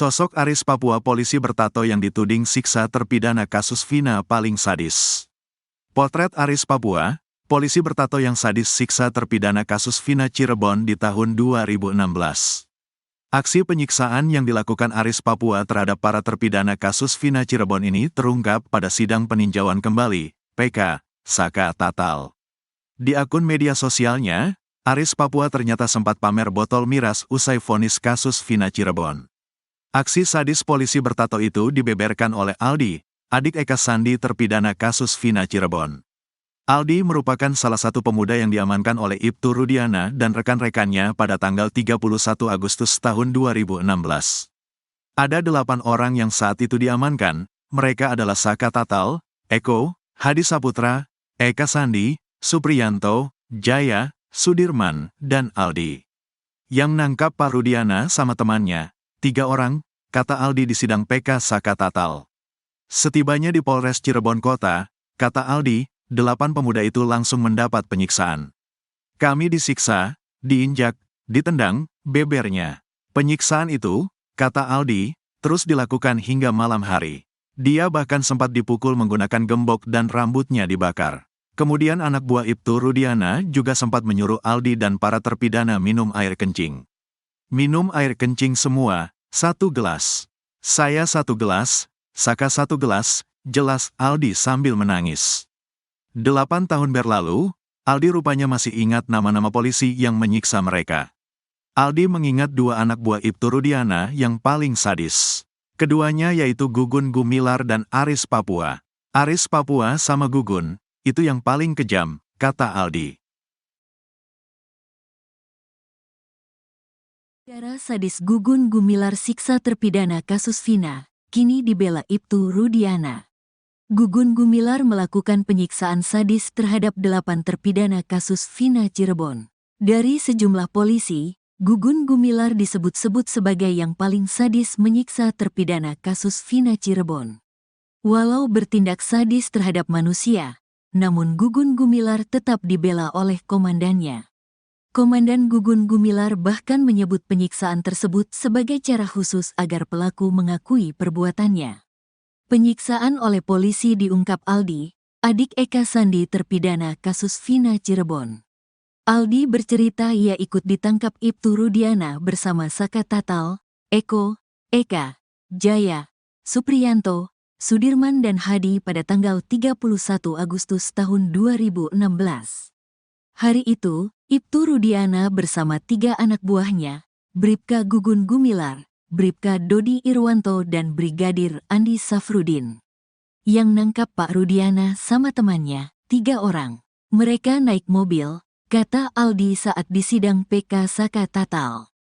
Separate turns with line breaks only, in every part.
Sosok Aris Papua, polisi bertato yang dituding siksa terpidana kasus Vina paling sadis. Potret Aris Papua, polisi bertato yang sadis siksa terpidana kasus Vina Cirebon di tahun 2016. Aksi penyiksaan yang dilakukan Aris Papua terhadap para terpidana kasus Vina Cirebon ini terungkap pada sidang peninjauan kembali, PK, Saka Tatal. Di akun media sosialnya, Aris Papua ternyata sempat pamer botol miras usai vonis kasus Vina Cirebon. Aksi sadis polisi bertato itu dibeberkan oleh Aldi, adik Eka Sandi terpidana kasus Vina Cirebon. Aldi merupakan salah satu pemuda yang diamankan oleh Ibtu Rudiana dan rekan-rekannya pada tanggal 31 Agustus tahun 2016. Ada 8 orang yang saat itu diamankan, mereka adalah Saka Tatal, Eko, Hadi Saputra, Eka Sandi, Supriyanto, Jaya, Sudirman, dan Aldi. Yang nangkap Pak Rudiana sama temannya, 3 orang, kata Aldi di sidang PK Saka Tatal. Setibanya di Polres Cirebon Kota, kata Aldi, 8 pemuda itu langsung mendapat penyiksaan. Kami disiksa, diinjak, ditendang, bebernya. Penyiksaan itu, kata Aldi, terus dilakukan hingga malam hari. Dia bahkan sempat dipukul menggunakan gembok dan rambutnya dibakar. Kemudian anak buah Ibtu Rudiana juga sempat menyuruh Aldi dan para terpidana minum air kencing. Minum air kencing semua, 1 gelas. Saya 1 gelas, Saka 1 gelas, jelas Aldi sambil menangis. 8 tahun berlalu, Aldi rupanya masih ingat nama-nama polisi yang menyiksa mereka. Aldi mengingat 2 anak buah Ibtu Rudiana yang paling sadis. Keduanya yaitu Gugun Gumilar dan Aris Papua. Aris Papua sama Gugun, itu yang paling kejam, kata Aldi.
Cara sadis Gugun Gumilar siksa terpidana kasus Vina, kini dibela Ibtu Rudiana. Gugun Gumilar melakukan penyiksaan sadis terhadap 8 terpidana kasus Vina Cirebon. Dari sejumlah polisi, Gugun Gumilar disebut-sebut sebagai yang paling sadis menyiksa terpidana kasus Vina Cirebon. Walau bertindak sadis terhadap manusia, namun Gugun Gumilar tetap dibela oleh komandannya. Komandan Gugun Gumilar bahkan menyebut penyiksaan tersebut sebagai cara khusus agar pelaku mengakui perbuatannya. Penyiksaan oleh polisi diungkap Aldi, adik Eka Sandi terpidana kasus Vina Cirebon. Aldi bercerita ia ikut ditangkap Ibtu Rudiana bersama Saka Tatal, Eko, Eka, Jaya, Supriyanto, Sudirman dan Hadi pada tanggal 31 Agustus tahun 2016. Hari itu, Ibtu Rudiana bersama 3 anak buahnya, Bribka Gugun Gumilar, Bribka Dodi Irwanto dan Brigadir Andi Safrudin. Yang nangkap Pak Rudiana sama temannya, 3 orang. Mereka naik mobil, kata Aldi saat disidang PK Saka Tatal.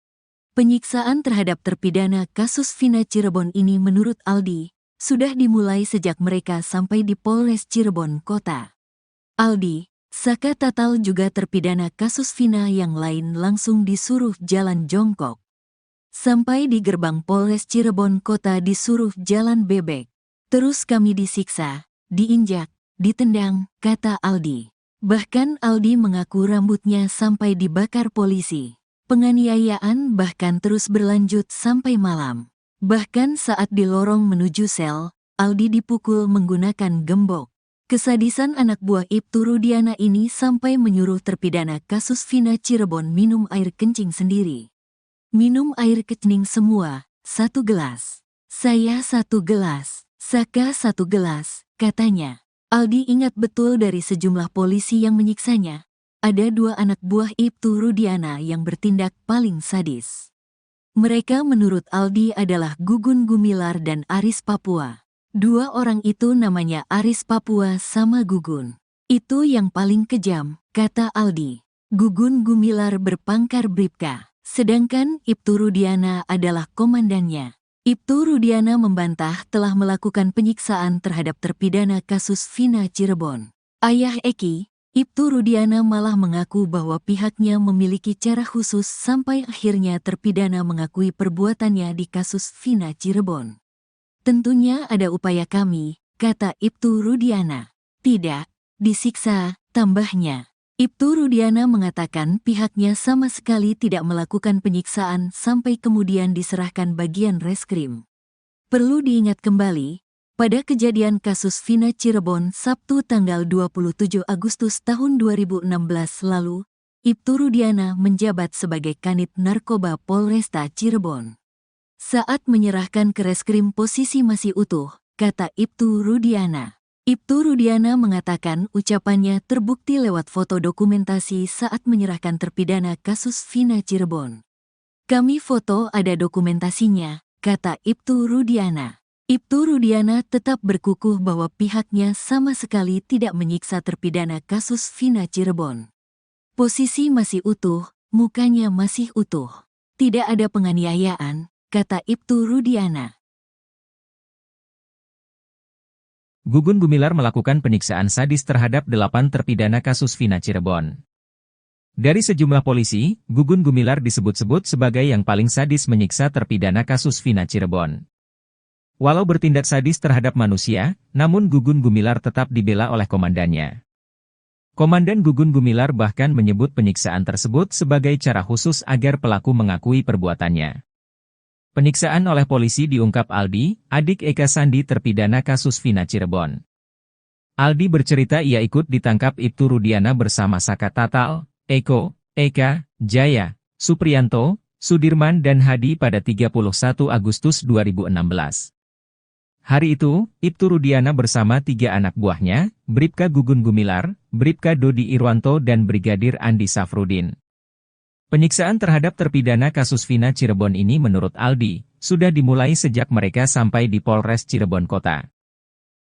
Penyiksaan terhadap terpidana kasus Vina Cirebon ini menurut Aldi, sudah dimulai sejak mereka sampai di Polres Cirebon Kota. Aldi, Saka Tatal juga terpidana kasus Vina yang lain langsung disuruh jalan jongkok. Sampai di gerbang Polres Cirebon Kota disuruh jalan bebek. Terus kami disiksa, diinjak, ditendang, kata Aldi. Bahkan Aldi mengaku rambutnya sampai dibakar polisi. Penganiayaan bahkan terus berlanjut sampai malam. Bahkan saat di lorong menuju sel, Aldi dipukul menggunakan gembok. Kesadisan anak buah Ibtu Rudiana ini sampai menyuruh terpidana kasus Vina Cirebon minum air kencing sendiri. Minum air kencing semua, 1 gelas. Saya 1 gelas, Saka 1 gelas, katanya. Aldi ingat betul dari sejumlah polisi yang menyiksanya. Ada 2 anak buah Ibtu Rudiana yang bertindak paling sadis. Mereka menurut Aldi adalah Gugun Gumilar dan Aris Papua. 2 orang itu namanya Aris Papua sama Gugun. Itu yang paling kejam, kata Aldi. Gugun Gumilar berpangkat Bribka, sedangkan Ibtu Rudiana adalah komandannya. Ibtu Rudiana membantah telah melakukan penyiksaan terhadap terpidana kasus Vina Cirebon. Ayah Eki, Ibtu Rudiana malah mengaku bahwa pihaknya memiliki cara khusus sampai akhirnya terpidana mengakui perbuatannya di kasus Vina Cirebon. Tentunya ada upaya kami, kata Ibtu Rudiana. Tidak, disiksa, tambahnya. Ibtu Rudiana mengatakan pihaknya sama sekali tidak melakukan penyiksaan sampai kemudian diserahkan bagian reskrim. Perlu diingat kembali, pada kejadian kasus Vina Cirebon Sabtu tanggal 27 Agustus tahun 2016 lalu, Ibtu Rudiana menjabat sebagai Kanit Narkoba Polresta Cirebon. Saat menyerahkan ke reskrim posisi masih utuh, kata Ibtu Rudiana. Ibtu Rudiana mengatakan ucapannya terbukti lewat foto dokumentasi saat menyerahkan terpidana kasus Vina Cirebon. Kami foto ada dokumentasinya, kata Ibtu Rudiana. Ibtu Rudiana tetap berkukuh bahwa pihaknya sama sekali tidak menyiksa terpidana kasus Vina Cirebon. Posisi masih utuh, mukanya masih utuh. Tidak ada penganiayaan, kata Ibtu Rudiana.
Gugun Gumilar melakukan penyiksaan sadis terhadap 8 terpidana kasus Vina Cirebon. Dari sejumlah polisi, Gugun Gumilar disebut-sebut sebagai yang paling sadis menyiksa terpidana kasus Vina Cirebon. Walau bertindak sadis terhadap manusia, namun Gugun Gumilar tetap dibela oleh komandannya. Komandan Gugun Gumilar bahkan menyebut penyiksaan tersebut sebagai cara khusus agar pelaku mengakui perbuatannya. Penyiksaan oleh polisi diungkap Aldi, adik Eka Sandi terpidana kasus Vina Cirebon. Aldi bercerita ia ikut ditangkap Ibtu Rudiana bersama Saka Tatal, Eko, Eka, Jaya, Supriyanto, Sudirman dan Hadi pada 31 Agustus 2016. Hari itu, Ibtu Rudiana bersama 3 anak buahnya, Bribka Gugun Gumilar, Bribka Dodi Irwanto dan Brigadir Andi Safrudin. Penyiksaan terhadap terpidana kasus Vina Cirebon ini menurut Aldi, sudah dimulai sejak mereka sampai di Polres Cirebon Kota.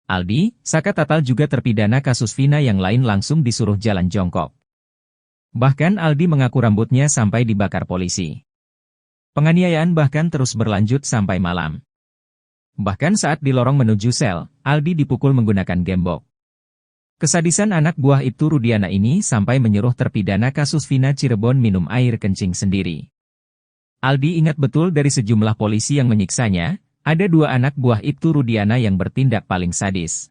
Aldi, Saka Tatal juga terpidana kasus Vina yang lain langsung disuruh jalan jongkok. Bahkan Aldi mengaku rambutnya sampai dibakar polisi. Penganiayaan bahkan terus berlanjut sampai malam. Bahkan saat di lorong menuju sel, Aldi dipukul menggunakan gembok. Kesadisan anak buah Ibtu Rudiana ini sampai menyuruh terpidana kasus Vina Cirebon minum air kencing sendiri. Aldi ingat betul dari sejumlah polisi yang menyiksanya, ada 2 anak buah Ibtu Rudiana yang bertindak paling sadis.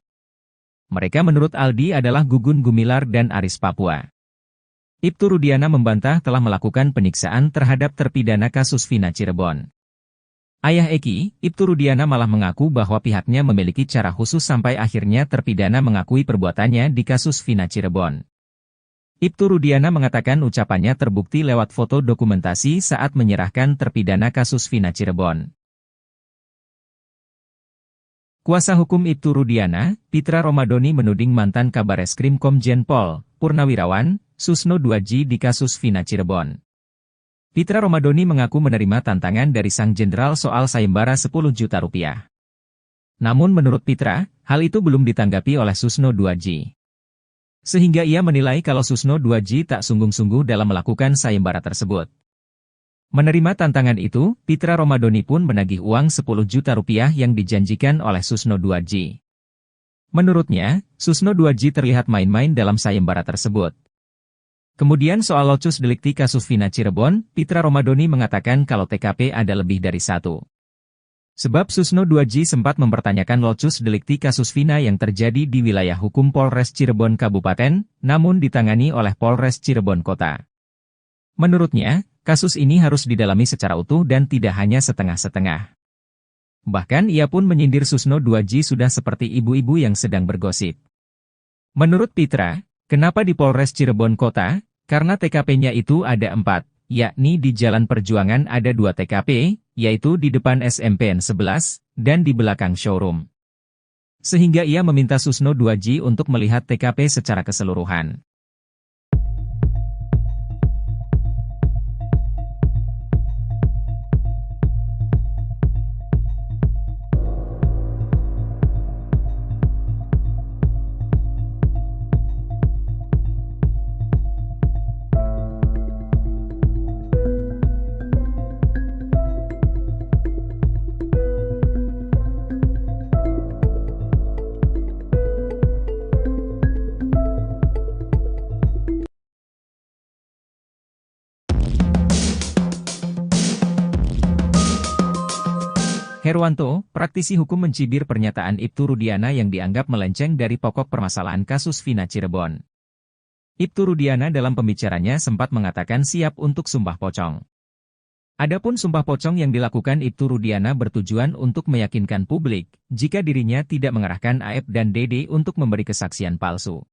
Mereka menurut Aldi adalah Gugun Gumilar dan Aris Papua. Ibtu Rudiana membantah telah melakukan penyiksaan terhadap terpidana kasus Vina Cirebon. Ayah Eki, Ibtu Rudiana malah mengaku bahwa pihaknya memiliki cara khusus sampai akhirnya terpidana mengakui perbuatannya di kasus Vina Cirebon. Ibtu Rudiana mengatakan ucapannya terbukti lewat foto dokumentasi saat menyerahkan terpidana kasus Vina Cirebon. Kuasa hukum Ibtu Rudiana, Pitra Romadoni menuding mantan Kabareskrim Komjen Pol, Purnawirawan, Susno Duaji di kasus Vina Cirebon. Pitra Romadoni mengaku menerima tantangan dari sang jenderal soal sayembara 10 juta rupiah. Namun menurut Pitra, hal itu belum ditanggapi oleh Susno Duaji. Sehingga ia menilai kalau Susno Duaji tak sungguh-sungguh dalam melakukan sayembara tersebut. Menerima tantangan itu, Pitra Romadoni pun menagih uang 10 juta rupiah yang dijanjikan oleh Susno Duaji. Menurutnya, Susno Duaji terlihat main-main dalam sayembara tersebut. Kemudian soal locus delikti kasus Vina Cirebon, Pitra Romadoni mengatakan kalau TKP ada lebih dari 1. Sebab Susno Duaji sempat mempertanyakan locus delikti kasus Vina yang terjadi di wilayah hukum Polres Cirebon Kabupaten, namun ditangani oleh Polres Cirebon Kota. Menurutnya, kasus ini harus didalami secara utuh dan tidak hanya setengah-setengah. Bahkan ia pun menyindir Susno Duaji sudah seperti ibu-ibu yang sedang bergosip. Menurut Pitra, kenapa di Polres Cirebon Kota? Karena TKP-nya itu ada 4, yakni di Jalan Perjuangan ada 2 TKP, yaitu di depan SMPN 11, dan di belakang showroom. Sehingga ia meminta Susno Duaji untuk melihat TKP secara keseluruhan. Herwanto, praktisi hukum mencibir pernyataan Ibtu Rudiana yang dianggap melenceng dari pokok permasalahan kasus Vina Cirebon. Ibtu Rudiana dalam pembicaranya sempat mengatakan siap untuk sumpah pocong. Adapun sumpah pocong yang dilakukan Ibtu Rudiana bertujuan untuk meyakinkan publik jika dirinya tidak mengerahkan Aep dan Dede untuk memberi kesaksian palsu.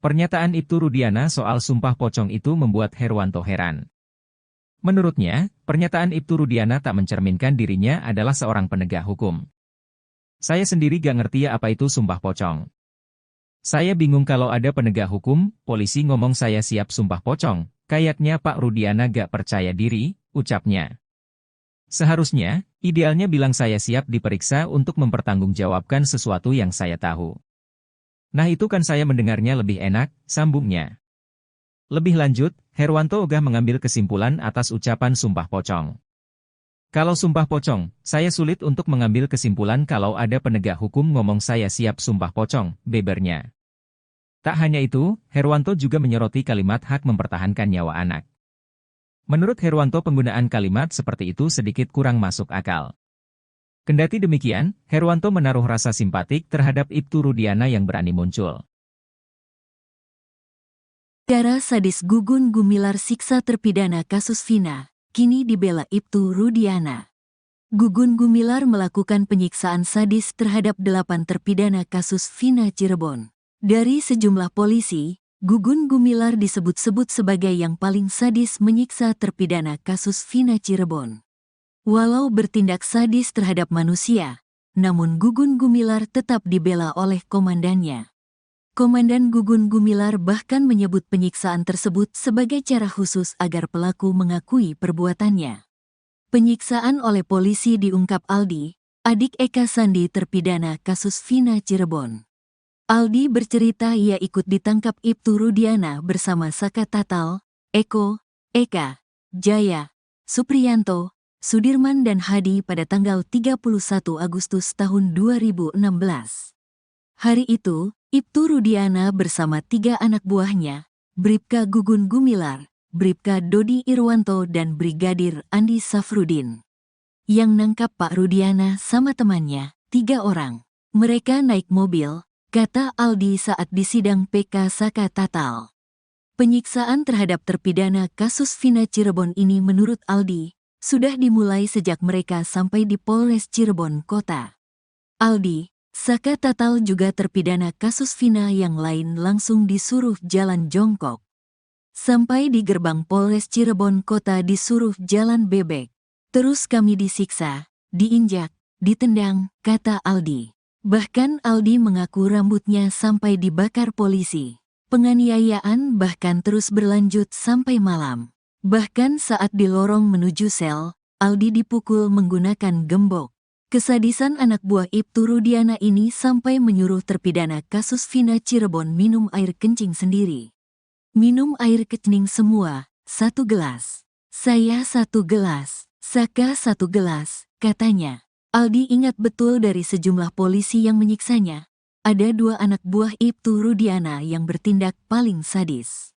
Pernyataan Ibtu Rudiana soal sumpah pocong itu membuat Herwanto heran. Menurutnya, pernyataan Ibtu Rudiana tak mencerminkan dirinya adalah seorang penegak hukum. Saya sendiri gak ngerti apa itu sumpah pocong. Saya bingung kalau ada penegak hukum, polisi ngomong saya siap sumpah pocong, kayaknya Pak Rudiana gak percaya diri, ucapnya. Seharusnya, idealnya bilang saya siap diperiksa untuk mempertanggungjawabkan sesuatu yang saya tahu. Nah itu kan saya mendengarnya lebih enak, sambungnya. Lebih lanjut, Herwanto ogah mengambil kesimpulan atas ucapan sumpah pocong. Kalau sumpah pocong, saya sulit untuk mengambil kesimpulan kalau ada penegak hukum ngomong saya siap sumpah pocong, bebernya. Tak hanya itu, Herwanto juga menyoroti kalimat hak mempertahankan nyawa anak. Menurut Herwanto penggunaan kalimat seperti itu sedikit kurang masuk akal. Kendati demikian, Herwanto menaruh rasa simpatik terhadap Ibtu Rudiana yang berani muncul.
Cara sadis Gugun Gumilar siksa terpidana kasus Vina, kini dibela Ibtu Rudiana. Gugun Gumilar melakukan penyiksaan sadis terhadap 8 terpidana kasus Vina Cirebon. Dari sejumlah polisi, Gugun Gumilar disebut-sebut sebagai yang paling sadis menyiksa terpidana kasus Vina Cirebon. Walau bertindak sadis terhadap manusia, namun Gugun Gumilar tetap dibela oleh komandannya. Komandan Gugun Gumilar bahkan menyebut penyiksaan tersebut sebagai cara khusus agar pelaku mengakui perbuatannya. Penyiksaan oleh polisi diungkap Aldi, adik Eka Sandi terpidana kasus Vina Cirebon. Aldi bercerita ia ikut ditangkap Ibtu Rudiana bersama Saka Tatal, Eko, Eka, Jaya, Supriyanto, Sudirman dan Hadi pada tanggal 31 Agustus tahun 2016. Hari itu, Ibtu Rudiana bersama 3 anak buahnya, Bribka Gugun Gumilar, Bribka Dodi Irwanto dan Brigadir Andi Safrudin. Yang nangkap Pak Rudiana sama temannya, 3 orang. Mereka naik mobil, kata Aldi saat disidang PK Saka Tatal. Penyiksaan terhadap terpidana kasus Vina Cirebon ini menurut Aldi, sudah dimulai sejak mereka sampai di Polres Cirebon Kota. Aldi, Saka Tatal juga terpidana kasus Vina yang lain langsung disuruh jalan jongkok. Sampai di gerbang Polres Cirebon Kota disuruh jalan bebek. Terus kami disiksa, diinjak, ditendang, kata Aldi. Bahkan Aldi mengaku rambutnya sampai dibakar polisi. Penganiayaan bahkan terus berlanjut sampai malam. Bahkan saat di lorong menuju sel, Aldi dipukul menggunakan gembok. Kesadisan anak buah Ibtu Rudiana ini sampai menyuruh terpidana kasus Vina Cirebon minum air kencing sendiri. Minum air kencing semua, 1 gelas. Saya 1 gelas, Saka 1 gelas, katanya. Aldi ingat betul dari sejumlah polisi yang menyiksanya. Ada 2 anak buah Ibtu Rudiana yang bertindak paling sadis.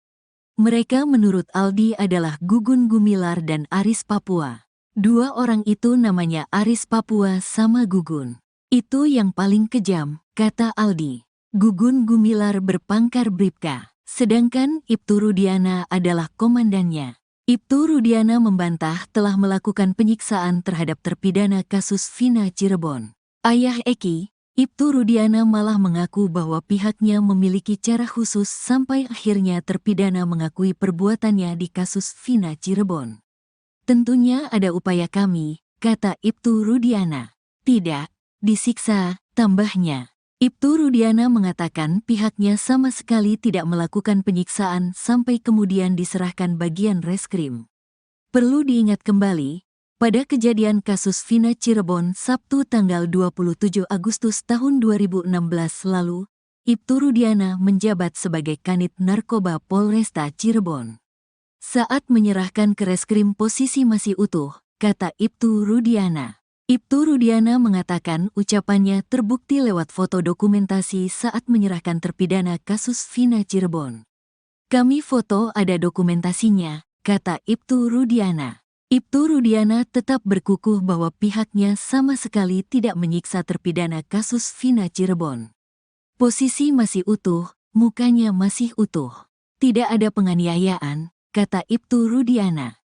Mereka menurut Aldi adalah Gugun Gumilar dan Aris Papua. 2 orang itu namanya Aris Papua sama Gugun. Itu yang paling kejam, kata Aldi. Gugun Gumilar berpangkat Bribka, sedangkan Ibtu Rudiana adalah komandannya. Ibtu Rudiana membantah telah melakukan penyiksaan terhadap terpidana kasus Vina Cirebon. Ayah Eki, Ibtu Rudiana malah mengaku bahwa pihaknya memiliki cara khusus sampai akhirnya terpidana mengakui perbuatannya di kasus Vina Cirebon. Tentunya ada upaya kami, kata Ibtu Rudiana. Tidak, disiksa, tambahnya. Ibtu Rudiana mengatakan pihaknya sama sekali tidak melakukan penyiksaan sampai kemudian diserahkan bagian reskrim. Perlu diingat kembali, pada kejadian kasus Vina Cirebon Sabtu tanggal 27 Agustus tahun 2016 lalu, Ibtu Rudiana menjabat sebagai Kanit Narkoba Polresta Cirebon. Saat menyerahkan ke reskrim posisi masih utuh, kata Ibtu Rudiana. Ibtu Rudiana mengatakan ucapannya terbukti lewat foto dokumentasi saat menyerahkan terpidana kasus Vina Cirebon. Kami foto ada dokumentasinya, kata Ibtu Rudiana. Ibtu Rudiana tetap berkukuh bahwa pihaknya sama sekali tidak menyiksa terpidana kasus Vina Cirebon. Posisi masih utuh, mukanya masih utuh. Tidak ada penganiayaan, kata Ibtu Rudiana.